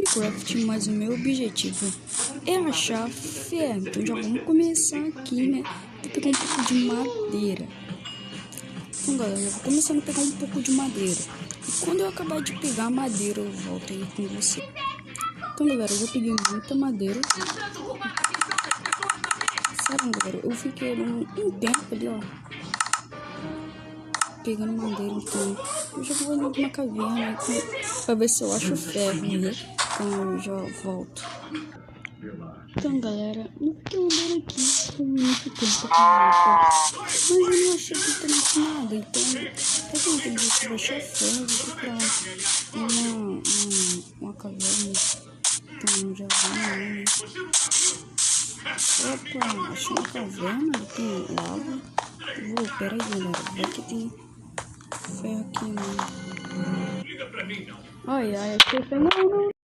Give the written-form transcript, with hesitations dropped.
Minecraft, mas o meu objetivo é achar ferro. Então já vamos começar aqui, né? Vou pegar um pouco de madeira. Então, galera, eu vou começando a pegar um pouco de madeira. E quando eu acabar de pegar a madeira, eu volto aí com você. Então, galera, eu já peguei muita madeira. Sério, galera, eu fiquei um tempo ali, ó, pegando madeira. Então, eu já vou ali numa caverna pra ver se eu acho ferro, né? Então, eu já volto. Então, galera, eu fiquei andando aqui por muito tempo, mas eu não achei absolutamente nada. Então, eu não entendi se eu achar ferro, eu vou procurar uma caverna. Então, já vou, né? Opa, achei uma caverna, tem lava. Pera aí, galera, vai que tem ferro aqui, né? Ai, achei ferro. Não.